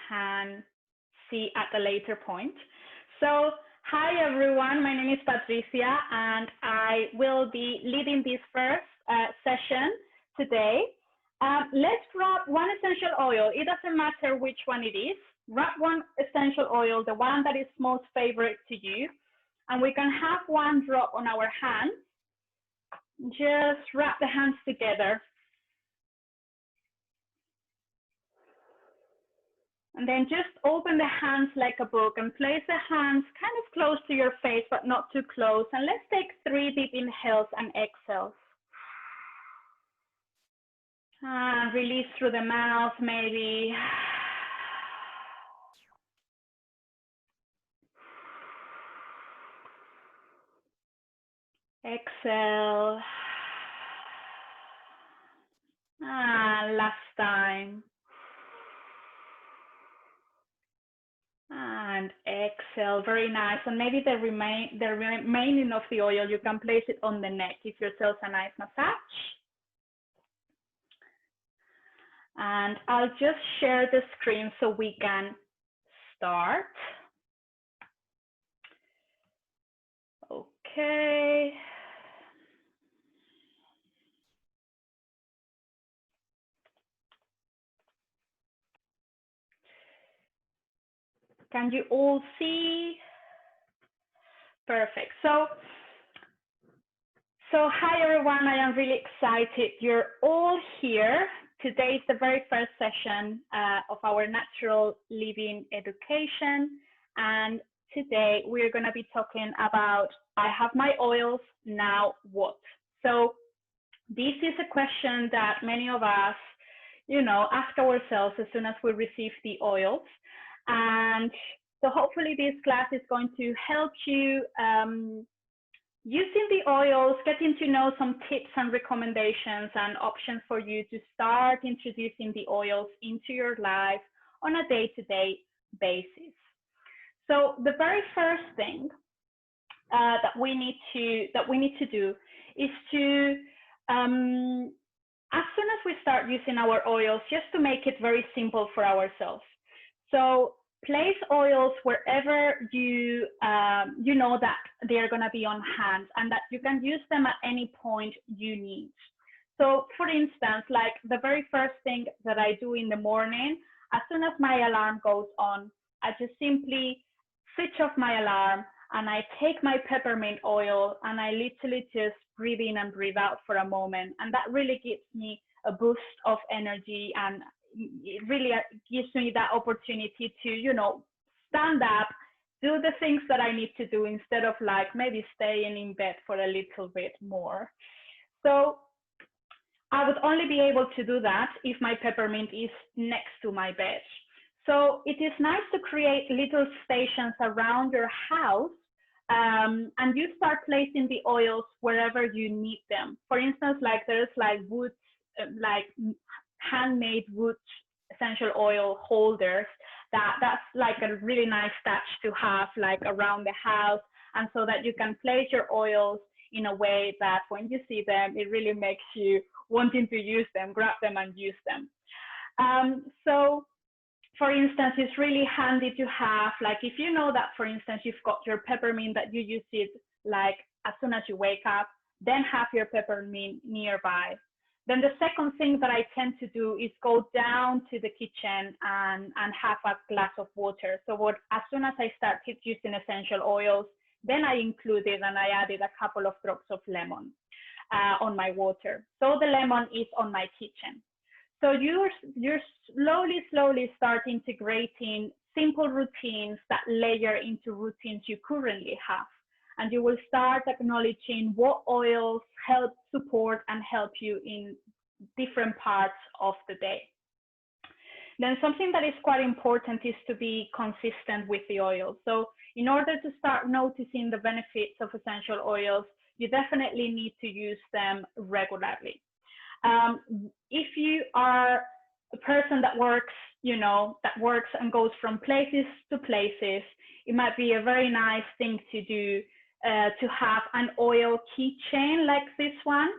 can see at a later point. So, hi everyone, my name is Patricia and I will be leading this first session today. Let's grab one essential oil. It doesn't matter which one it is. Grab one essential oil, the one that is most favorite to you, and we can have one drop on our hands. Just wrap the hands together. And then just open the hands like a book and place the hands kind of close to your face, but not too close. And let's take 3 deep inhales and exhales. And release through the mouth, maybe. Exhale. And last time. And exhale, very nice. And maybe the remaining of the oil, you can place it on the neck. Give yourself a nice massage. And I'll just share the screen so we can start. Okay. Can you all see? Perfect. So hi everyone, I am really excited. You're all here. Today is the very first session of our natural living education. And today we're going to be talking about, I have my oils, now what? So this is a question that many of us, ask ourselves as soon as we receive the oils. And so hopefully this class is going to help you using the oils, getting to know some tips and recommendations and options for you to start introducing the oils into your life on a day-to-day basis. So the very first thing that we need to do is to, as soon as we start using our oils, just to make it very simple for ourselves. So place oils wherever you know that they're going to be on hand and that you can use them at any point you need. So for instance, like the very first thing that I do in the morning, as soon as my alarm goes on, I just simply switch off my alarm and I take my peppermint oil and I literally just breathe in and breathe out for a moment. And that really gives me a boost of energy, and it really gives me that opportunity to, stand up, do the things that I need to do instead of like maybe staying in bed for a little bit more. So I would only be able to do that if my peppermint is next to my bed. So it is nice to create little stations around your house, and you start placing the oils wherever you need them. For instance, like there's like wood, like handmade wood essential oil holders that's like a really nice touch to have like around the house, and so that you can place your oils in a way that when you see them, it really makes you wanting to use them, grab them and use them. So for instance, it's really handy to have, like if you know that, for instance, you've got your peppermint that you use it like as soon as you wake up, then have your peppermint nearby. Then the second thing that I tend to do is go down to the kitchen and have a glass of water. So as soon as I start using essential oils, then I included and I added a couple of drops of lemon on my water. So the lemon is on my kitchen. So you're slowly start integrating simple routines that layer into routines you currently have. And you will start acknowledging what oils help support and help you in different parts of the day. Then something that is quite important is to be consistent with the oils. So in order to start noticing the benefits of essential oils, you definitely need to use them regularly. If you are a person that works, and goes from places to places, it might be a very nice thing to do to have an oil keychain like this one.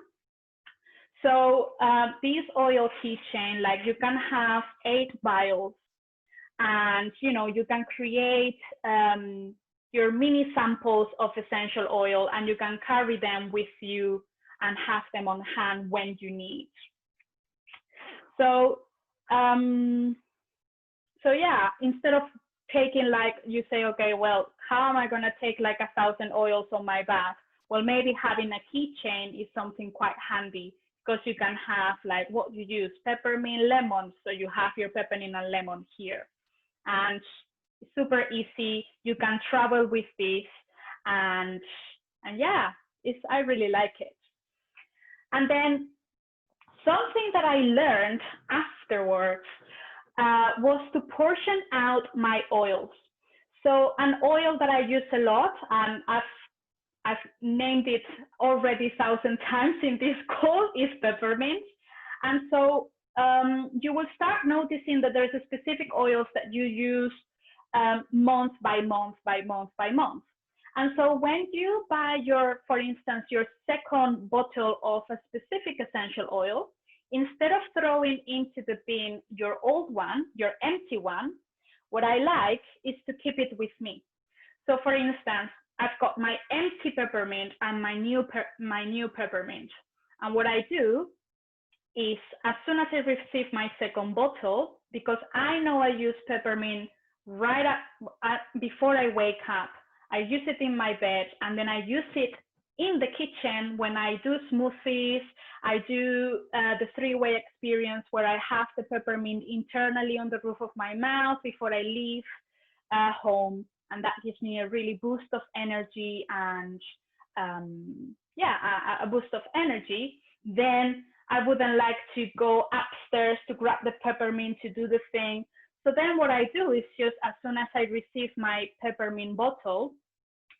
So this oil keychain, like you can have 8 vials and you can create your mini samples of essential oil, and you can carry them with you and have them on hand when you need. So yeah, instead of taking, like, you say, okay, well, how am I going to take like 1,000 oils on my bag? Well, maybe having a keychain is something quite handy, because you can have, like, what you use, peppermint, lemon. So you have your peppermint and lemon here, and it's super easy. You can travel with this, and yeah, I really like it. And then something that I learned afterwards was to portion out my oils. So an oil that I use a lot, and I've named it already 1,000 times in this call, is peppermint. And so you will start noticing that there's a specific oils that you use month by month by month by month. And so when you buy for instance, your second bottle of a specific essential oil, instead of throwing into the bin your old one, your empty one, what I like is to keep it with me. So for instance, I've got my empty peppermint and my new peppermint. And what I do is, as soon as I receive my second bottle, because I know I use peppermint right before I wake up, I use it in my bed, and then I use it in the kitchen when I do smoothies. I do the three-way experience where I have the peppermint internally on the roof of my mouth before I leave home, and that gives me a really boost of energy, and yeah, a boost of energy. Then I wouldn't like to go upstairs to grab the peppermint to do the thing. So then what I do is, just as soon as I receive my peppermint bottle,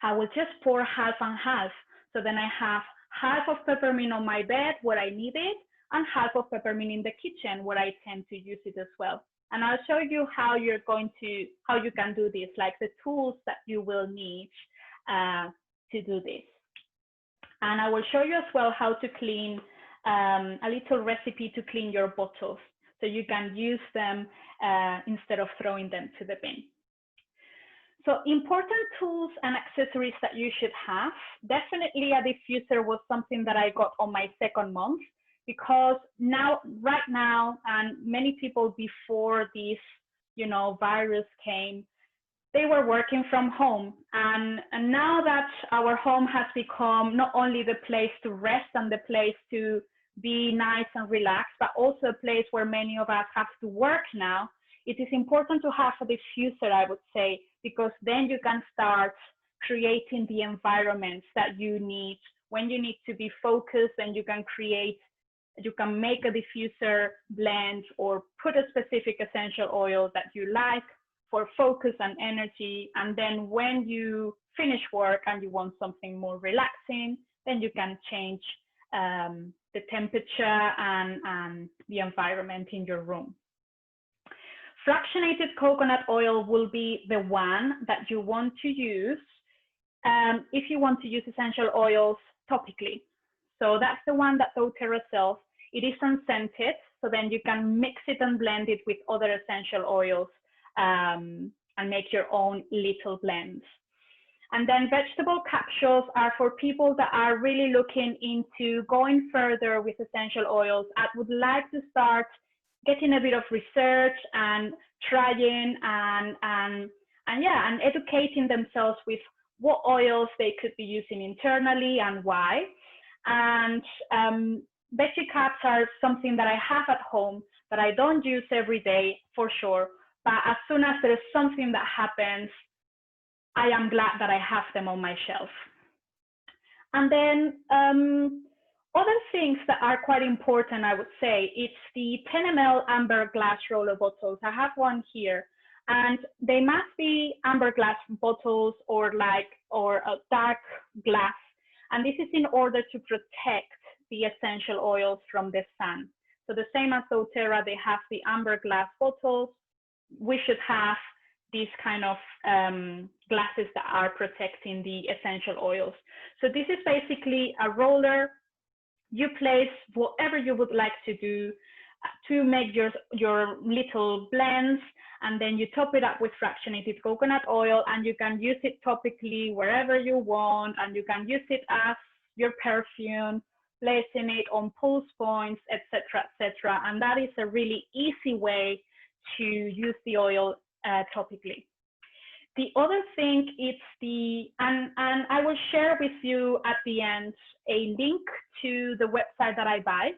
I will just pour half and half. So then I have half of peppermint on my bed where I need it, and half of peppermint in the kitchen where I tend to use it as well. And I'll show you how you can do this, like the tools that you will need to do this. And I will show you as well how to clean, a little recipe to clean your bottles, so you can use them instead of throwing them to the bin. So important tools and accessories that you should have. Definitely a diffuser was something that I got on my second month, because right now, and many people before this, virus came, they were working from home. And now that our home has become not only the place to rest and the place to be nice and relaxed, but also a place where many of us have to work now, it is important to have a diffuser, I would say, because then you can start creating the environments that you need when you need to be focused, and you can make a diffuser blend or put a specific essential oil that you like for focus and energy. And then when you finish work and you want something more relaxing, then you can change the temperature and the environment in your room. Fractionated coconut oil will be the one that you want to use if you want to use essential oils topically. So that's the one that doTERRA sells. It is unscented, so then you can mix it and blend it with other essential oils and make your own little blends. And then vegetable capsules are for people that are really looking into going further with essential oils. I would like to start getting a bit of research and trying and educating themselves with what oils they could be using internally and why. And veggie caps are something that I have at home that I don't use every day for sure, but as soon as there is something that happens, I am glad that I have them on my shelf. And then other things that are quite important, I would say, it's the 10 ml amber glass roller bottles. I have one here, and they must be amber glass bottles or a dark glass. And this is in order to protect the essential oils from the sun. So the same as doTERRA, they have the amber glass bottles. We should have these kind of glasses that are protecting the essential oils. So this is basically a roller. You place whatever you would like to do to make your little blends, and then you top it up with fractionated coconut oil, and you can use it topically wherever you want, and you can use it as your perfume, placing it on pulse points, etc., etc. And that is a really easy way to use the oil topically. The other thing is and I will share with you at the end a link to the website that I buy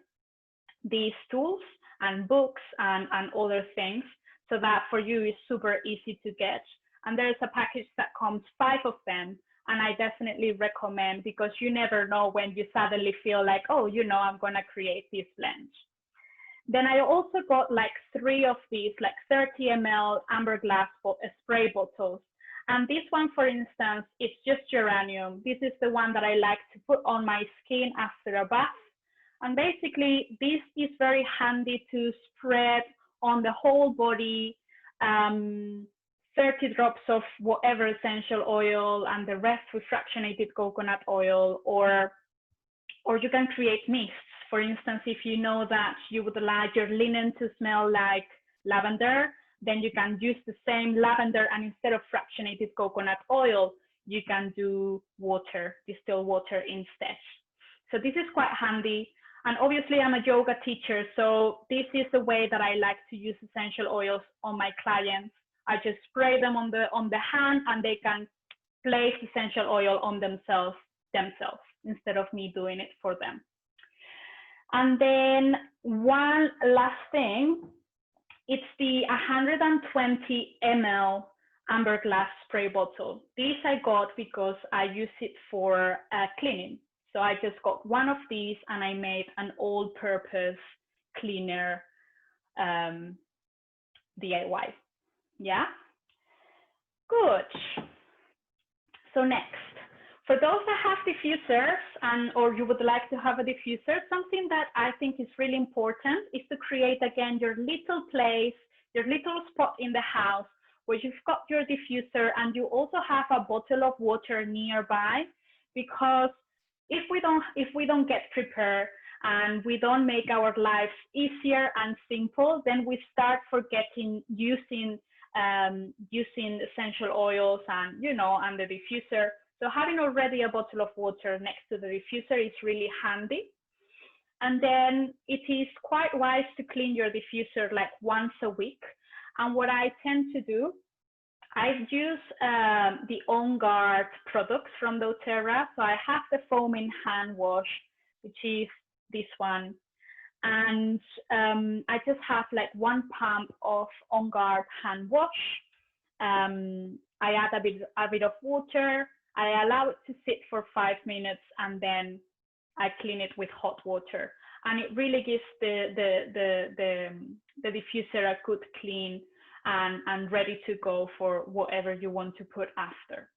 these tools and books and other things, so that for you is super easy to get. And there's a package that comes 5 of them, and I definitely recommend, because you never know when you suddenly feel like, oh, you know, I'm gonna create this blend. Then I also got like 3 of these, like 30 ml amber glass spray bottles. And this one, for instance, it's just geranium. This is the one that I like to put on my skin after a bath. And basically, this is very handy to spread on the whole body, 30 drops of whatever essential oil and the rest with fractionated coconut oil, or you can create mists. For instance, if you know that you would like your linen to smell like lavender, then you can use the same lavender, and instead of fractionated coconut oil, you can do water, distilled water instead. So this is quite handy. And obviously I'm a yoga teacher, so this is the way that I like to use essential oils on my clients. I just spray them on the hand, and they can place essential oil on themselves instead of me doing it for them. And then one last thing, it's the 120 ml amber glass spray bottle. This I got because I use it for cleaning. So I just got one of these, and I made an all-purpose cleaner DIY. Yeah, good. So next, for those that have diffusers or you would like to have a diffuser, something that I think is really important is to create again your little place, your little spot in the house where you've got your diffuser, and you also have a bottle of water nearby, because if we don't get prepared and we don't make our lives easier and simple, then we start forgetting using essential oils and the diffuser. So having already a bottle of water next to the diffuser is really handy. And then it is quite wise to clean your diffuser like once a week. And what I tend to do, I use the On Guard products from doTERRA. So I have the foaming hand wash, which is this one. And I just have like 1 pump of On Guard hand wash. I add a bit of water. I allow it to sit for 5 minutes, and then I clean it with hot water. And it really gives the diffuser a good clean and ready to go for whatever you want to put after.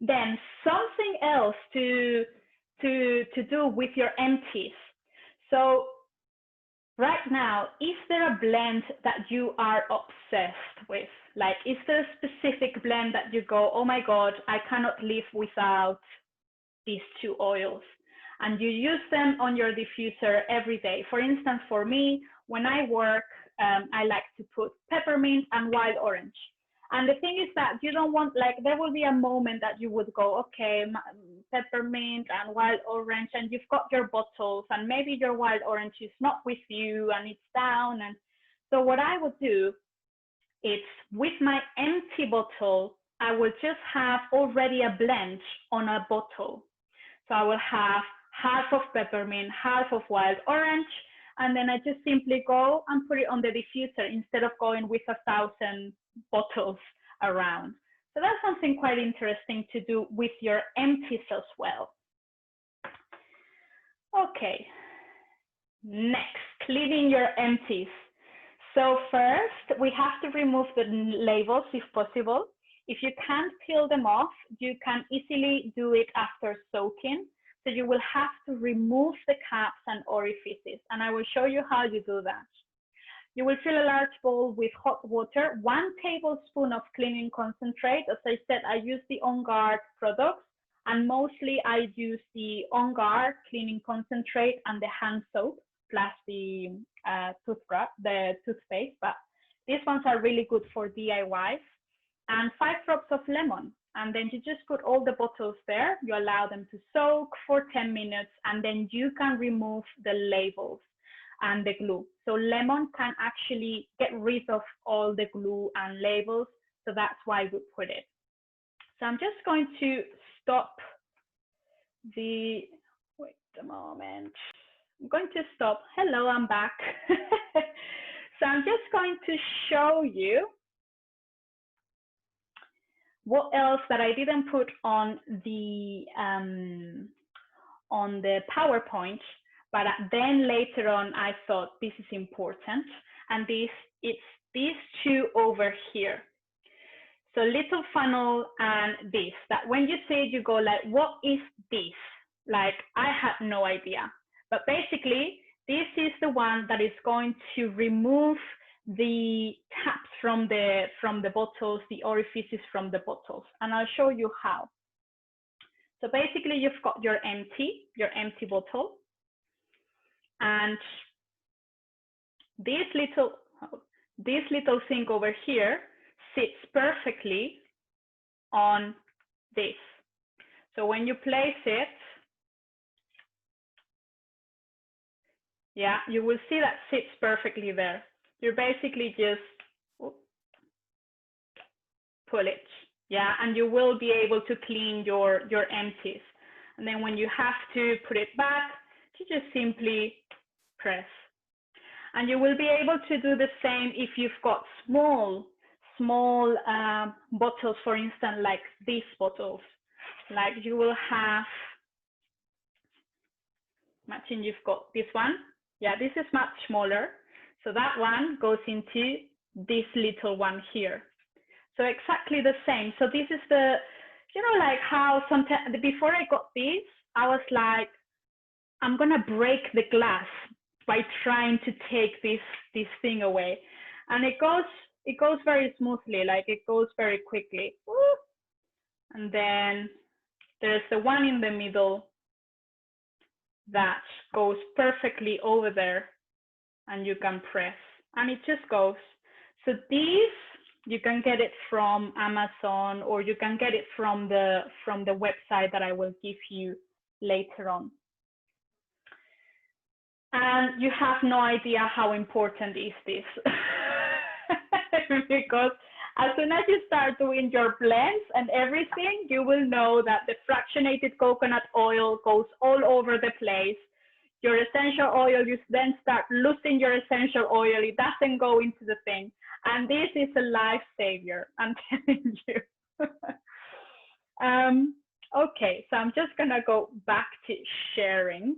Then something else to do with your empties. So right now, is there a blend that you are obsessed with? Like, is there a specific blend that you go, oh my God, I cannot live without these 2 oils? And you use them on your diffuser every day. For instance, for me, when I work, I like to put peppermint and wild orange. And the thing is that you don't want, like, there will be a moment that you would go, okay, peppermint and wild orange, and you've got your bottles, and maybe your wild orange is not with you and it's down. And so what I would do is, with my empty bottle, I will just have already a blend on a bottle. So I will have half of peppermint, half of wild orange, and then I just simply go and put it on the diffuser instead of going with 1,000 bottles around. So that's something quite interesting to do with your empties as well. Okay, next, cleaning your empties. So first, we have to remove the labels if possible. If you can't peel them off, you can easily do it after soaking. So you will have to remove the caps and orifices, and I will show you how you do that. You will fill a large bowl with hot water, 1 tablespoon of cleaning concentrate. As I said, I use the On Guard products, and mostly I use the On Guard cleaning concentrate and the hand soap, plus the toothbrush, the toothpaste, but these ones are really good for DIYs. And 5 drops of lemon. And then you just put all the bottles there. You allow them to soak for 10 minutes, and then you can remove the labels and the glue. So lemon can actually get rid of all the glue and labels. So that's why we put it. So I'm just going to stop the, wait a moment. I'm going to stop. Hello, I'm back. So I'm just going to show you what else that I didn't put on the PowerPoint, but then later on I thought this is important, and it's these two over here. So little funnel and this, that when you say it, you go like, what is this? Like, I had no idea. But basically, this is the one that is going to remove the taps from the bottles, the orifices from the bottles. And I'll show you how. So basically, you've got your empty bottle. And this little thing over here sits perfectly on this. So when you place it, yeah, you will see that sits perfectly there. You basically just pull it, yeah, and you will be able to clean your empties. And then when you have to put it back, you just simply press. And you will be able to do the same if you've got small bottles, for instance, like these bottles. Like you will have, imagine you've got this one. Yeah, this is much smaller. So that one goes into this little one here. So exactly the same. So this is the, you know, like how sometimes before I got this, I was like, I'm gonna break the glass by trying to take this thing away. And it goes very smoothly, like it goes very quickly. And then there's the one in the middle that goes perfectly over there, and you can press, and it just goes. So these, you can get it from Amazon, or you can get it from the website that I will give you later on. And you have no idea how important is this. Because as soon as you start doing your blends and everything, you will know that the fractionated coconut oil goes all over the place. Your essential oil, you then start losing your essential oil. It doesn't go into the thing. And this is a lifesaver, I'm telling you. Okay, so I'm just gonna go back to sharing.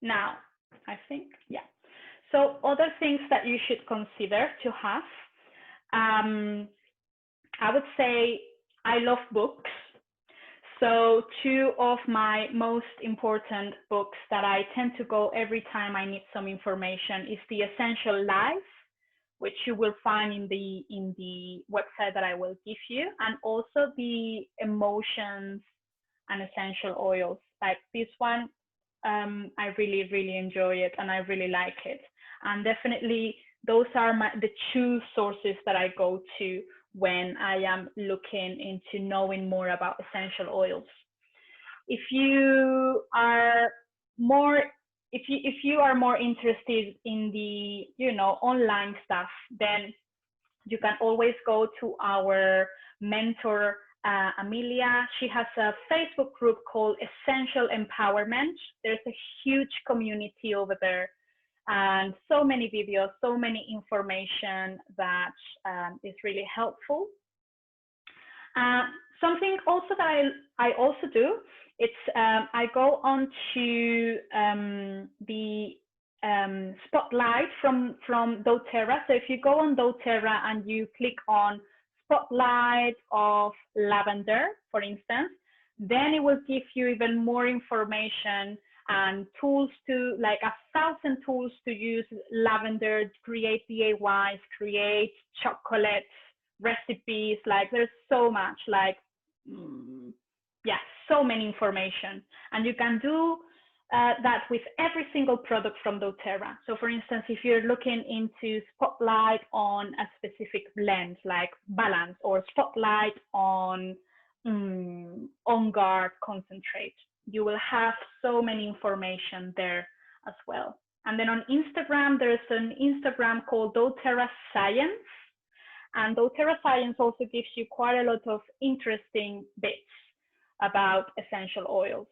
Now, I think, yeah. So other things that you should consider to have, I would say I love books. So 2 of my most important books that I tend to go every time I need some information is The Essential Life, which you will find in the website that I will give you, and also the Emotions and Essential Oils. Like this one, I really enjoy it, and I really like it. And definitely those are the 2 sources that I go to when I am looking into knowing more about essential oils. If you are more interested in the, you know, online stuff, then you can always go to our mentor, Amelia. She has a Facebook group called Essential Empowerment. There's a huge community over there, and so many videos, so many information that is really helpful. Something also that I also do, it's I go on to the spotlight from doTERRA. So if you go on doTERRA and you click on spotlight of lavender, for instance, then it will give you even more information and tools to, like 1,000 tools to use lavender, create DIYs, create chocolates, recipes, like there's so much, like, yeah, so many information. And you can do that with every single product from doTERRA. So for instance, if you're looking into spotlight on a specific blend like balance, or spotlight on On Guard concentrate, you will have so many information there as well. And then on Instagram, there's an Instagram called doTERRA Science. And doTERRA Science also gives you quite a lot of interesting bits about essential oils.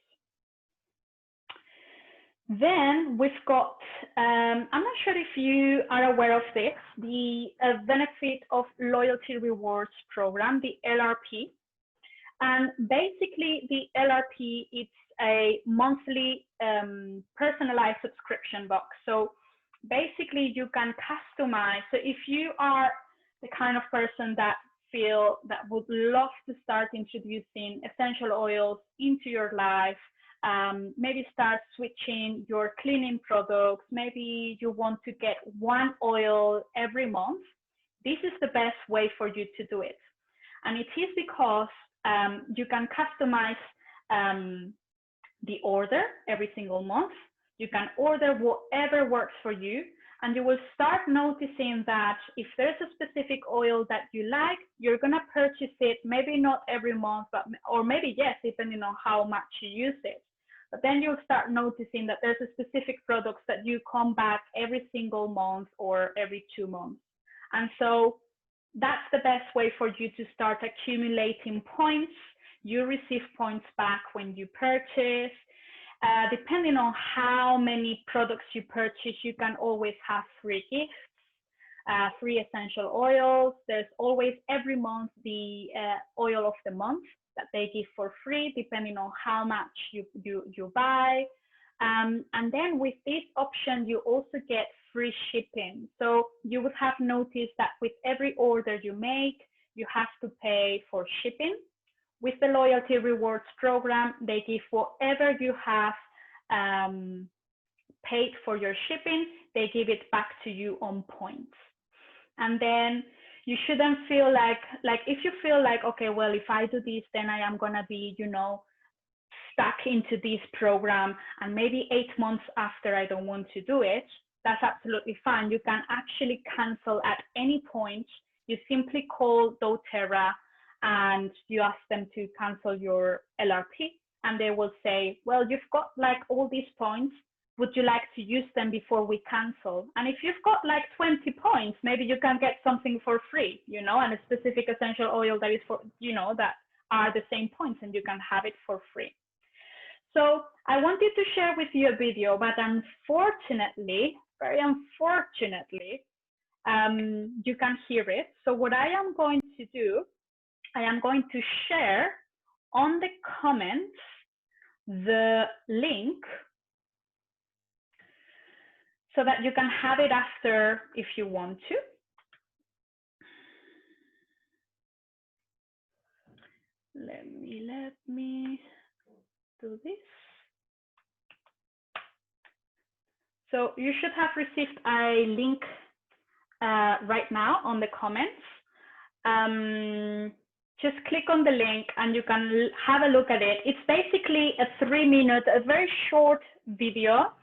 Then we've got, I'm not sure if you are aware of this, the benefit of loyalty rewards program, the LRP. And basically the LRP, it's a monthly personalized subscription box. So basically you can customize. So if you are the kind of person that would love to start introducing essential oils into your life, maybe start switching your cleaning products, maybe you want to get one oil every month, this is the best way for you to do it. And it is because you can customize the order every single month. You can order whatever works for you, and you will start noticing that if there's a specific oil that you like, you're gonna purchase it, maybe not every month, but, or maybe yes, depending on how much you use it. But then you'll start noticing that there's a specific products that you come back every single month or every 2 months. And so that's the best way for you to start accumulating points. You receive points back when you purchase. Depending on how many products you purchase, you can always have free gifts, free essential oils. There's always every month the oil of the month that they give for free, depending on how much you buy. And then with this option, you also get free shipping. So you would have noticed that with every order you make, you have to pay for shipping. With the loyalty rewards program, they give whatever you have paid for your shipping, they give it back to you on points. And then you shouldn't feel like if you feel like, okay, well, if I do this, then I am gonna be, you know, stuck into this program, and maybe 8 months after I don't want to do it, that's absolutely fine. You can actually cancel at any point. You simply call doTERRA and you ask them to cancel your LRP, and they will say, well, you've got like all these points, would you like to use them before we cancel? And if you've got like 20 points, maybe you can get something for free, you know, and a specific essential oil that is for, you know, that are the same points, and you can have it for free. So I wanted to share with you a video, but unfortunately, very unfortunately, you can't hear it. So what I am going to do, I am going to share on the comments the link so that you can have it after if you want to. Let me do this. So you should have received a link right now on the comments. Just click on the link and you can have a look at it. It's basically a 3-minute, a very short video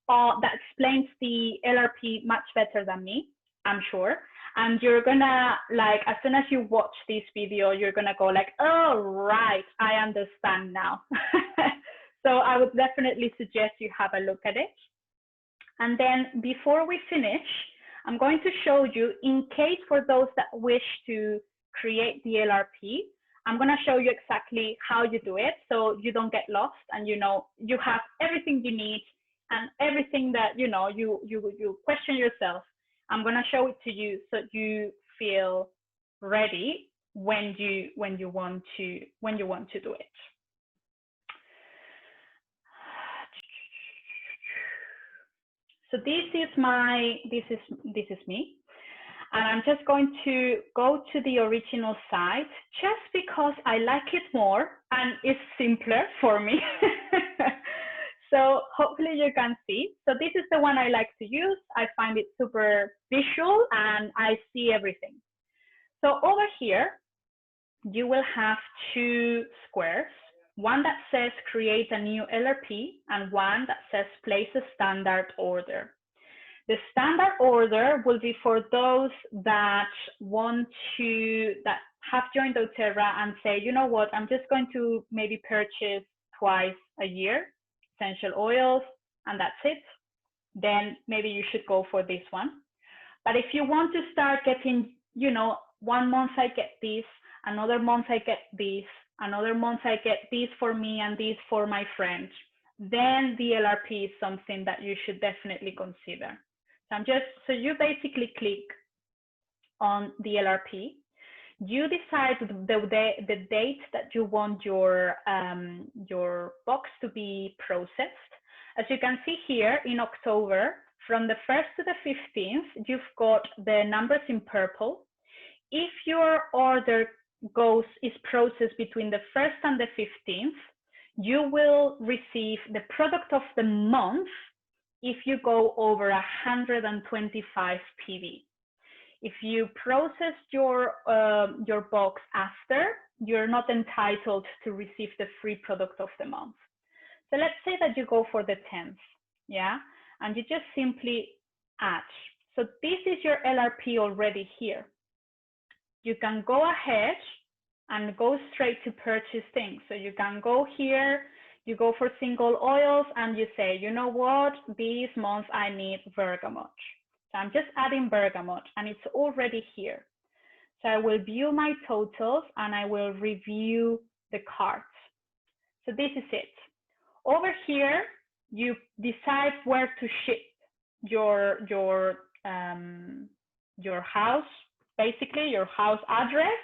that explains the LRP much better than me, I'm sure. And you're gonna, like, as soon as you watch this video, you're gonna go like, oh, right, I understand now. So I would definitely suggest you have a look at it. And then before we finish, I'm going to show you, in case for those that wish to create the LRP, I'm going to show you exactly how you do it so you don't get lost, and you know you have everything you need and everything that you know you question yourself. I'm going to show it to you so you feel ready when you want to do it. So this is me. And I'm just going to go to the original site just because I like it more and it's simpler for me. So hopefully you can see. So this is the one I like to use. I find it super visual and I see everything. So over here, you will have two squares, one that says create a new LRP and one that says place a standard order. The standard order will be for those that that have joined doTERRA and say, you know what, I'm just going to maybe purchase twice a year essential oils and that's it. Then maybe you should go for this one. But if you want to start getting, you know, 1 month I get this, another month I get this, another month I get this for me and this for my friend, then the LRP is something that you should definitely consider. So you basically click on the LRP. You decide the date that you want your box to be processed. As you can see here in October, from the 1st to the 15th, you've got the numbers in purple. If your order is processed between the 1st and the 15th, you will receive the product of the month if you go over 125 PV. If you process your box after, you're not entitled to receive the free product of the month. So let's say that you go for the 10th, yeah? And you just simply add. So this is your LRP already here. You can go ahead and go straight to purchase things. So you can go here, you go for single oils and you say, you know what, this month I need bergamot. So I'm just adding bergamot and it's already here. So I will view my totals and I will review the carts. So this is it. Over here, you decide where to ship your house, basically your house address,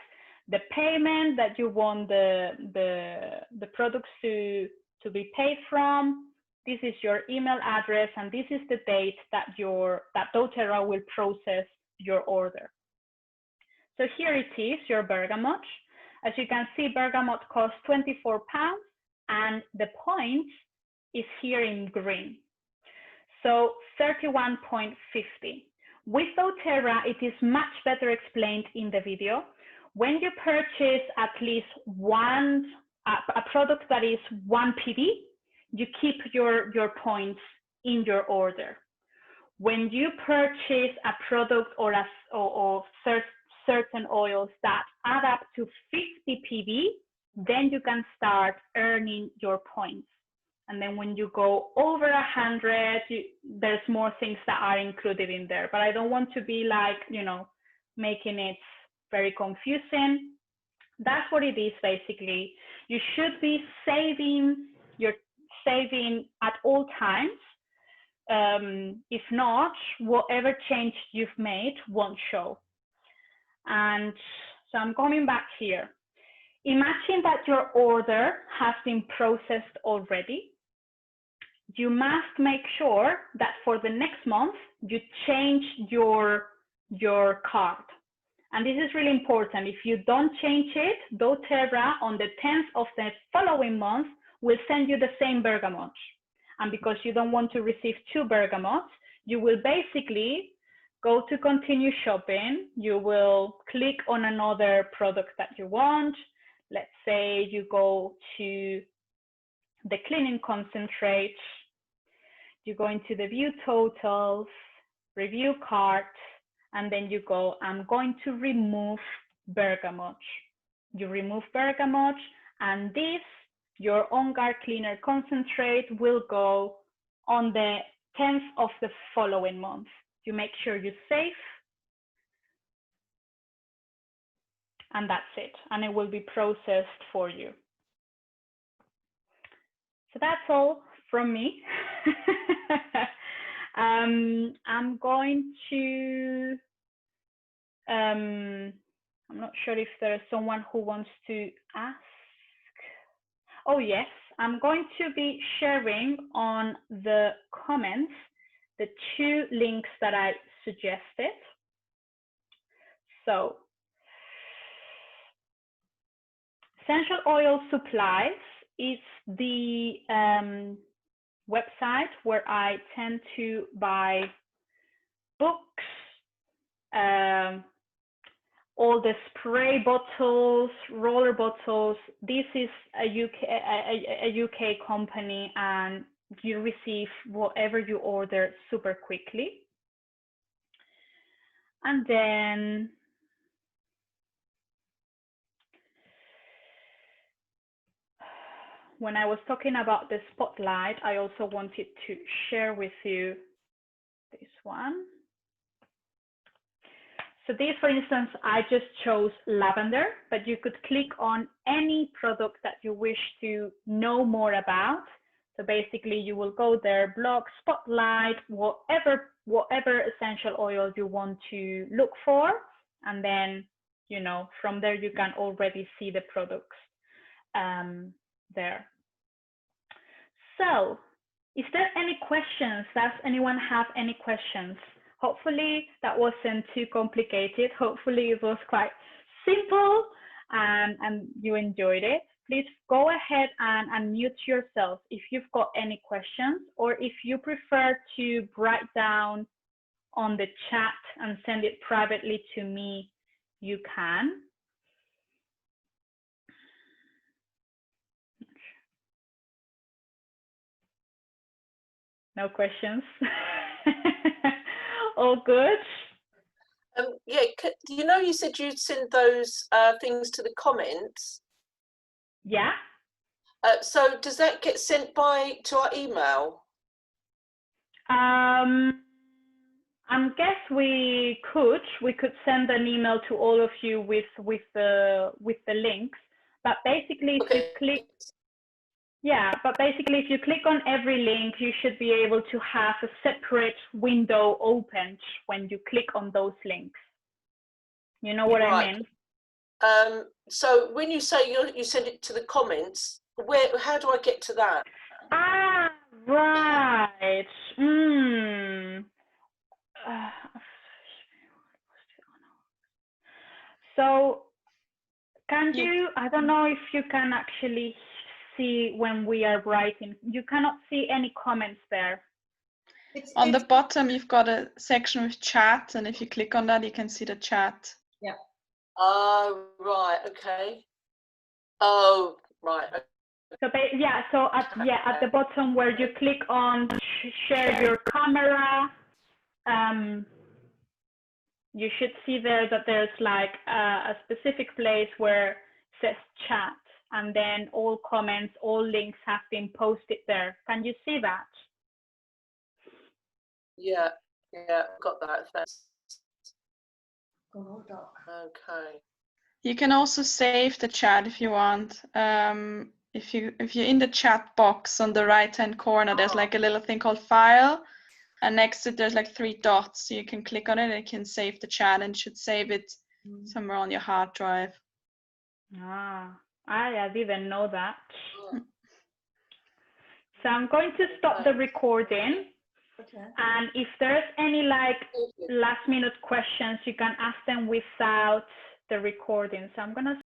the payment that you want the products to be paid from. This is your email address, and this is the date that doTERRA will process your order. So here it is, your bergamot. As you can see, bergamot costs £24, and the points is here in green. So 31.50. With doTERRA, it is much better explained in the video. When you purchase at least a product that is 1 PV, you keep your points in your order. When you purchase a product or certain oils that add up to 50 PV, then you can start earning your points. And then when you go over 100, there's more things that are included in there. But I don't want to be like, you know, making it very confusing. That's what it is basically. You should be saving at all times. If not, whatever change you've made won't show. And so I'm coming back here. Imagine that your order has been processed already. You must make sure that for the next month, you change your card. And this is really important. If you don't change it, doTERRA on the 10th of the following month will send you the same bergamot. And because you don't want to receive 2 bergamots, you will basically go to continue shopping. You will click on another product that you want. Let's say you go to the cleaning concentrate. You go into the view totals, review cart, and then you go, I'm going to remove bergamot. You remove bergamot, and this, your On Guard Cleaner Concentrate, will go on the 10th of the following month. You make sure you save, and that's it. And it will be processed for you. So that's all from me. I'm going to, I'm not sure if there's someone who wants to ask. Oh yes, I'm going to be sharing on the comments the 2 links that I suggested. So, Essential Oil Supplies is the website where I tend to buy books, all the spray bottles, roller bottles. This is a UK company, and you receive whatever you order super quickly. And then when I was talking about the spotlight, I also wanted to share with you this one. So this, for instance, I just chose lavender, but you could click on any product that you wish to know more about. So basically you will go there, blog, spotlight, whatever essential oils you want to look for. And then, you know, from there you can already see the products there. So is there any questions? Does anyone have any questions? Hopefully that wasn't too complicated. Hopefully it was quite simple and you enjoyed it. Please go ahead and unmute yourself if you've got any questions, or if you prefer to write down on the chat and send it privately to me, you can. No questions? All good? Yeah, you know, you said you'd send those things to the comments. Yeah. So does that get sent to our email? I guess we could send an email to all of you with the links. But basically, if you click, yeah, but basically, if you click on every link, you should be able to have a separate window opened when you click on those links. You know what I mean? So when you say you send it to the comments, how do I get to that? Ah, right. So can you, I don't know if you can actually see when we are writing. You cannot see any comments there. On the bottom, you've got a section with chat, and if you click on that, you can see the chat. Yeah. Oh, right. Okay. Oh, right. So yeah, so at the bottom where you click on share your camera, you should see there that there's like a specific place where it says chat, and then all comments, all links have been posted there. Can you see that? Yeah, got that. Thanks. Okay. You can also save the chat if you want. If you're in the chat box on the right-hand corner, there's like a little thing called file, and next to it there's like 3 dots. So you can click on it and it can save the chat, and should save it somewhere on your hard drive. I didn't know that. So I'm going to stop the recording. Okay. And if there's any last minute questions, you can ask them without the recording. So I'm going to